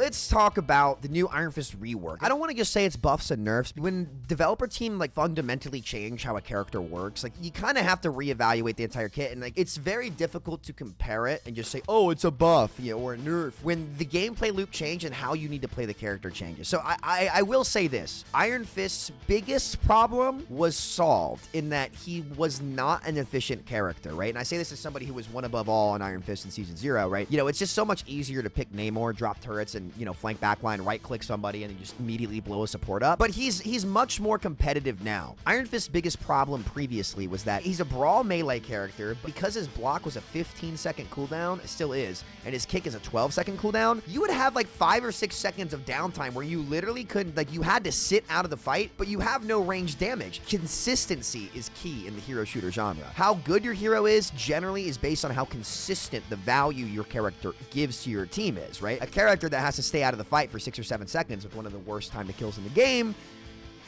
let's talk about the new Iron Fist rework. I don't want to just say it's buffs and nerfs. When developer team like fundamentally change how a character works, like you kind of have to reevaluate the entire kit, and like it's very difficult to compare it and just say, oh, it's a buff, you know, or a nerf, when the gameplay loop change and how you need to play the character changes. So I will say this, Iron Fist's biggest problem was solved in that he was not an efficient character, right? And I say this as somebody who was one above all on Iron Fist in Season 0, right? You know, it's just so much easier to pick Namor, drop turrets, and, you know, flank backline, right-click somebody, and then just immediately blow a support up. But he's much more competitive now. Iron Fist's biggest problem previously was that he's a brawl melee character, but because his block was a 15-second cooldown, it still is, and his kick is a 12-second cooldown, you would have like 5 or 6 seconds of downtime where you literally couldn't, like, you had to sit out of the fight, but you have no range damage. Consistency is key in the hero shooter genre. How good your hero is generally is based on how consistent the value your character gives to your team is, right? A character that has to stay out of the fight for 6 or 7 seconds with one of the worst time to kills in the game,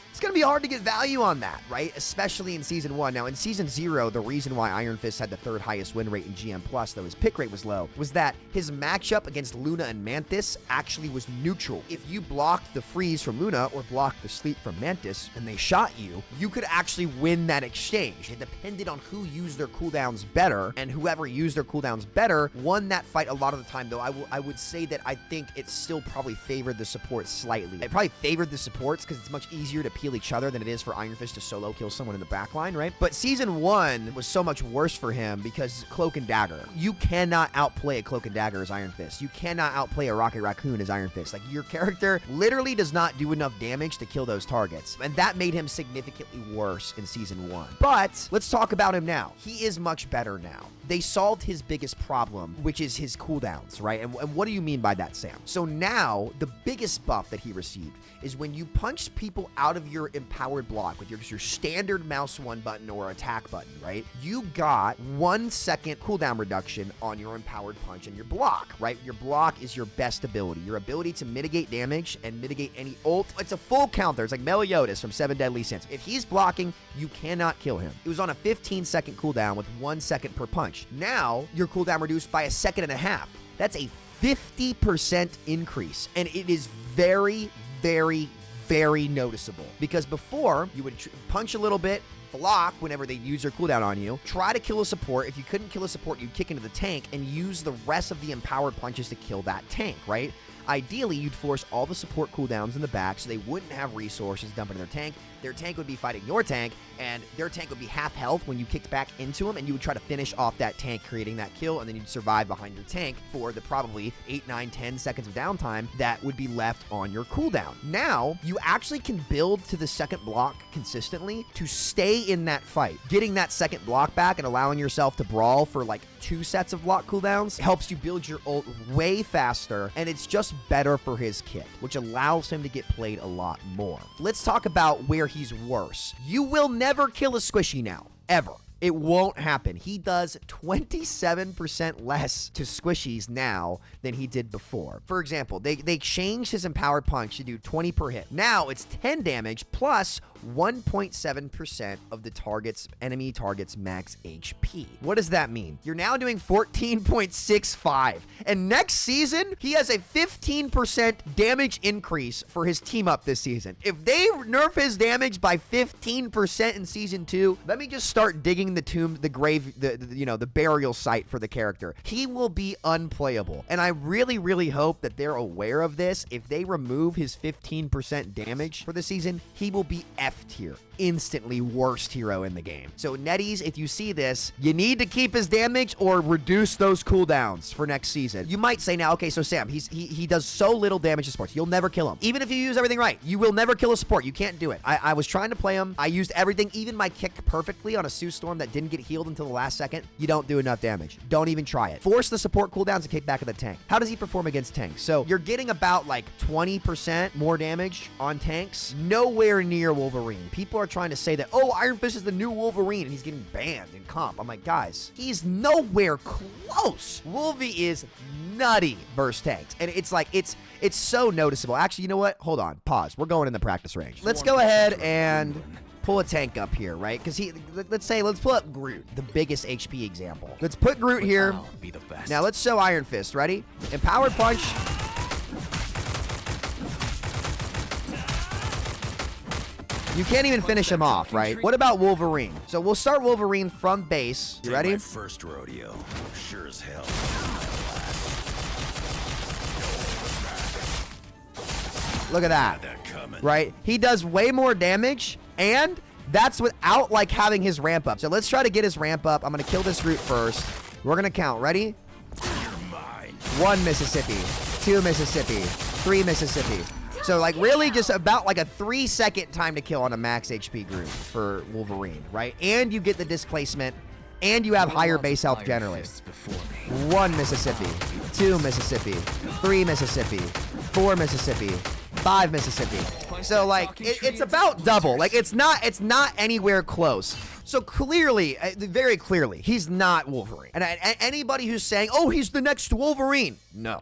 it's going to be hard to get value on that, right? Especially in Season 1. Now, in Season 0, the reason why Iron Fist had the 3rd highest win rate in GM+, though his pick rate was low, was that his matchup against Luna and Mantis actually was neutral. If you blocked the freeze from Luna or blocked the sleep from Mantis and they shot you, you could actually win that exchange. It depended on who used their cooldowns better, and whoever used their cooldowns better won that fight a lot of the time, though I would say that I think it still probably favored the supports slightly. It probably favored the supports because it's much easier to peel each other than it is for Iron Fist to solo kill someone in the backline, right? But Season 1 was so much worse for him because Cloak and Dagger. You cannot outplay a Cloak and Dagger as Iron Fist. You cannot outplay a Rocket Raccoon as Iron Fist. Like, your character literally does not do enough damage to kill those targets. And that made him significantly worse in Season 1. But let's talk about him now. He is much better now. They solved his biggest problem, which is his cooldowns, right? And what do you mean by that, Sam? So now, the biggest buff that he received is when you punch people out of your empowered block with your standard mouse 1 button or attack button, right? You got 1 second cooldown reduction on your empowered punch and your block, right? Your block is your best ability. Your ability to mitigate damage and mitigate any ult. It's a full counter. It's like Meliodas from 7 Deadly Sins. If he's blocking, you cannot kill him. It was on a 15-second cooldown with 1 second per punch. Now, your cooldown reduced by 1.5 seconds. That's a 50% increase, and it is very, very, very noticeable, because before you would punch a little bit, block whenever they use their cooldown on you, try to kill a support. If you couldn't kill a support, you'd kick into the tank and use the rest of the empowered punches to kill that tank, right? Ideally, you'd force all the support cooldowns in the back so they wouldn't have resources dumping in their tank. Their tank would be fighting your tank, and their tank would be half health when you kicked back into them, and you would try to finish off that tank, creating that kill, and then you'd survive behind your tank for the probably 8, 9, 10 seconds of downtime that would be left on your cooldown. Now, you actually can build to the second block consistently to stay in that fight. Getting that second block back and allowing yourself to brawl for like 2 sets of block cooldowns helps you build your ult way faster, and it's just better for his kit, which allows him to get played a lot more. Let's talk about where he's worse. You will never kill a squishy now, ever. It won't happen. He does 27% less to squishies now than he did before. For example, they changed his empowered punch to do 20 per hit. Now it's 10 damage plus 1.7% of the enemy target's max HP. What does that mean? You're now doing 14.65. And next season, he has a 15% damage increase for his team up this season. If they nerf his damage by 15% in Season 2, let me just start digging the tomb, the grave, the burial site for the character. He will be unplayable. And I really, really hope that they're aware of this. If they remove his 15% damage for the season, he will be F tier. Instantly worst hero in the game. So Netties, if you see this, you need to keep his damage or reduce those cooldowns for next season. You might say now, okay, so Sam, he does so little damage to supports. You'll never kill him. Even if you use everything right, you will never kill a support. You can't do it. I was trying to play him. I used everything, even my kick perfectly on a Sue Storm that didn't get healed until the last second. You don't do enough damage. Don't even try it. Force the support cooldowns and kick back at the tank. How does he perform against tanks? So you're getting about like 20% more damage on tanks. Nowhere near Wolverine. People are trying to say that, oh, Iron Fist is the new Wolverine and he's getting banned in comp. I'm like, guys, he's nowhere close. Wolvie is nutty versus tanks. And it's like, it's so noticeable. Actually, you know what? Hold on. Pause. We're going in the practice range. Let's go ahead and pull a tank up here, right? Because let's pull up Groot, the biggest HP example. Let's put Groot here. Now let's show Iron Fist. Ready? Empowered punch. You can't even finish him off, right? What about Wolverine? So we'll start Wolverine from base. You ready? My first rodeo. Sure as hell. Look at that. Right? He does way more damage, and that's without like having his ramp up. So let's try to get his ramp up. I'm gonna kill this Groot first. We're gonna count. Ready? 1 Mississippi, 2 Mississippi, 3 Mississippi. So like really just about like a 3-second time to kill on a max HP Groot for Wolverine, right? And you get the displacement, and you have higher base health generally. 1 Mississippi, 2 Mississippi, 3 Mississippi, 4 Mississippi, 5 Mississippi. So like it's about double. Like it's not anywhere close. So clearly, very clearly, he's not Wolverine. And anybody who's saying, "Oh, he's the next Wolverine," no,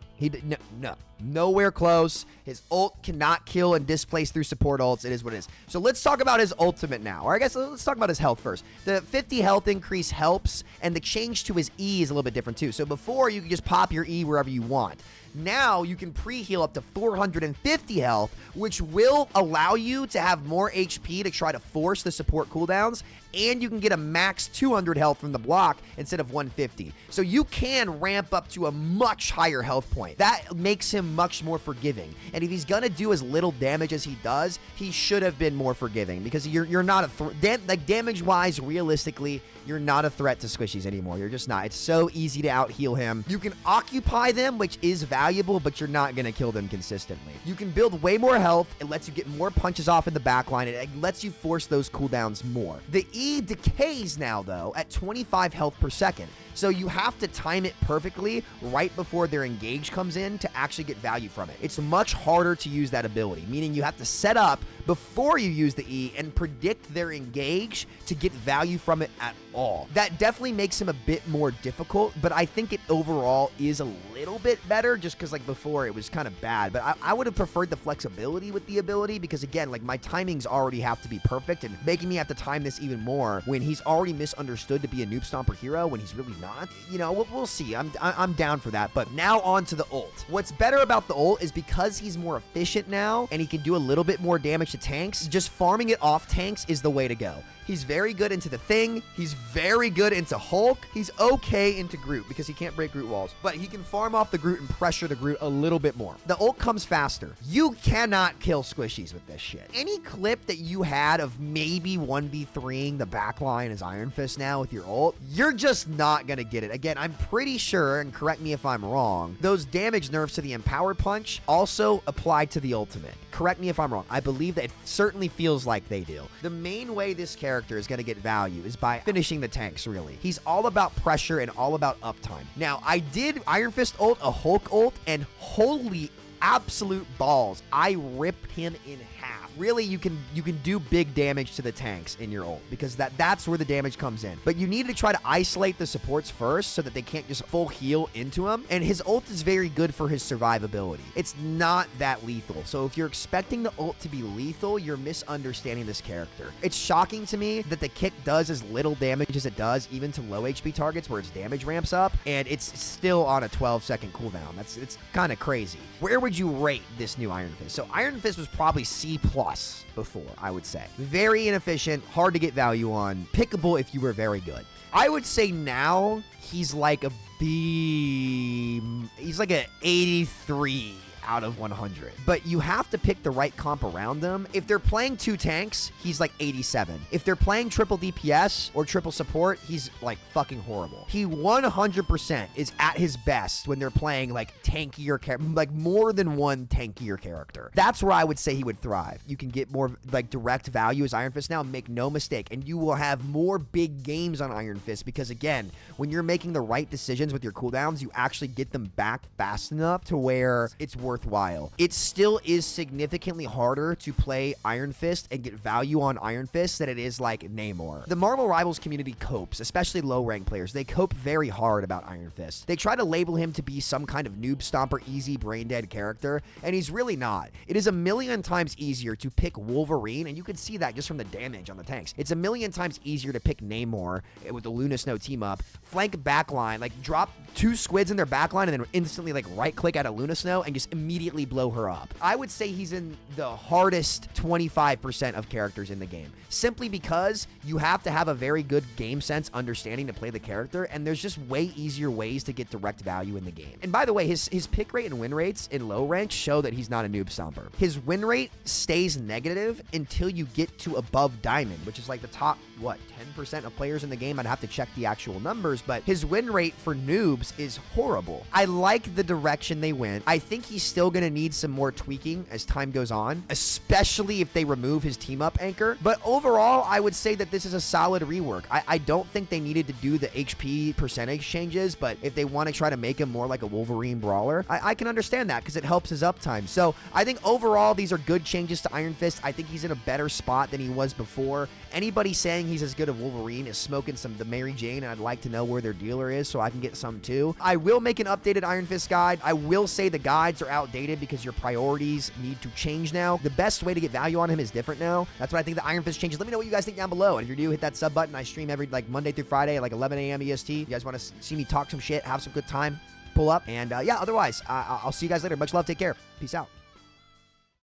no, nowhere close. His ult cannot kill and displace through support ults. It is what it is. So let's talk about his ultimate now. Or I guess let's talk about his health first. The 50 health increase helps, and the change to his E is a little bit different too. So before, you could just pop your E wherever you want. Now you can pre-heal up to 450 health, which will allow you to have more HP to try to force the support cooldowns, and you can get a max 200 health from the block instead of 150. So you can ramp up to a much higher health point. That makes him much more forgiving. And if he's gonna do as little damage as he does, he should have been more forgiving, because you're not a like damage-wise, realistically, you're not a threat to squishies anymore. You're just not. It's so easy to out-heal him. You can occupy them, which is valuable, but you're not gonna kill them consistently. You can build way more health. It lets you get more punches off in the backline. It lets you force those cooldowns more. The E decays now, though, at 25 health per second. So you have to time it perfectly right before their engage comes in to actually get value from it. It's much harder to use that ability, meaning you have to set up before you use the E and predict their engage to get value from it at all. That definitely makes him a bit more difficult, but I think it overall is a little bit better, just because like before it was kind of bad. But I would have preferred the flexibility with the ability, because again, like my timings already have to be perfect, and making me have to time this even more when he's already misunderstood to be a noob stomper hero when he's really not. You know, we'll see. I'm down for that. But now on to the ult. What's better about the ult is because he's more efficient now and he can do a little bit more damage to tanks, just farming it off tanks is the way to go. He's very good into the Thing. He's very good into Hulk. He's okay into Groot because he can't break Groot walls. But he can farm off the Groot and pressure the Groot a little bit more. The ult comes faster. You cannot kill squishies with this shit. Any clip that you had of maybe 1v3ing the backline as Iron Fist now with your ult, you're just not going to get it. Again, I'm pretty sure, and correct me if I'm wrong, those damage nerfs to the Empowered Punch also apply to the ultimate. Correct me if I'm wrong. I believe that it certainly feels like they do. The main way this character is going to get value is by finishing the tanks, really. He's all about pressure and all about uptime. Now, I did Iron Fist ult, a Hulk ult, and holy absolute balls, I ripped him in half. Really, you can do big damage to the tanks in your ult, because that's where the damage comes in. But you need to try to isolate the supports first so that they can't just full heal into him. And his ult is very good for his survivability. It's not that lethal. So if you're expecting the ult to be lethal, you're misunderstanding this character. It's shocking to me that the kick does as little damage as it does, even to low HP targets where its damage ramps up, and it's still on a 12-second cooldown. It's kind of crazy. Where would you rate this new Iron Fist? So Iron Fist was probably C+ before, I would say. Very inefficient, hard to get value on, pickable if you were very good. I would say now he's like a B, he's like an 83 out of 100. But you have to pick the right comp around them. If they're playing 2 tanks, he's like 87. If they're playing triple DPS or triple support, he's like fucking horrible. He 100% is at his best when they're playing like tankier, like more than one tankier character. That's where I would say he would thrive. You can get more like direct value as Iron Fist now, make no mistake, and you will have more big games on Iron Fist, because again, when you're making the right decisions with your cooldowns, you actually get them back fast enough to where it's worthwhile. It still is significantly harder to play Iron Fist and get value on Iron Fist than it is like Namor. The Marvelrivals community copes, especially low rank players, they cope very hard about Iron Fist. They try to label him to be some kind of noob stomper, easy brain dead character, and he's really not. It is a million times easier to pick Wolverine, and you can see that just from the damage on the tanks. It's a million times easier to pick Namor with the Luna Snow team up, flank backline, like drop 2 squids in their backline and then instantly like right click out of Luna Snow and just immediately immediately blow her up. I would say he's in the hardest 25% of characters in the game, simply because you have to have a very good game sense understanding to play the character, and there's just way easier ways to get direct value in the game. And by the way, his pick rate and win rates in low rank show that he's not a noob stomper. His win rate stays negative until you get to above diamond, which is like the top, 10% of players in the game. I'd have to check the actual numbers, but his win rate for noobs is horrible. I like the direction they went. I think he's still going to need some more tweaking as time goes on, especially if they remove his team up anchor. But overall, I would say that this is a solid rework. I don't think they needed to do the HP percentage changes, but if they want to try to make him more like a Wolverine brawler, I can understand that because it helps his uptime. So I think overall, these are good changes to Iron Fist. I think he's in a better spot than he was before. Anybody saying he's as good as Wolverine is smoking the Mary Jane, and I'd like to know where their dealer is so I can get some too. I will make an updated Iron Fist guide. I will say the guides are outdated because your priorities need to change now. The best way to get value on him is different now. That's what I think the Iron Fist changes. Let me know what you guys think down below. And if you're new, hit that sub button. I stream every Monday through Friday at 11 a.m. EST. You guys want to see me talk some shit, have some good time, pull up. And yeah, otherwise, I'll see you guys later. Much love. Take care. Peace out.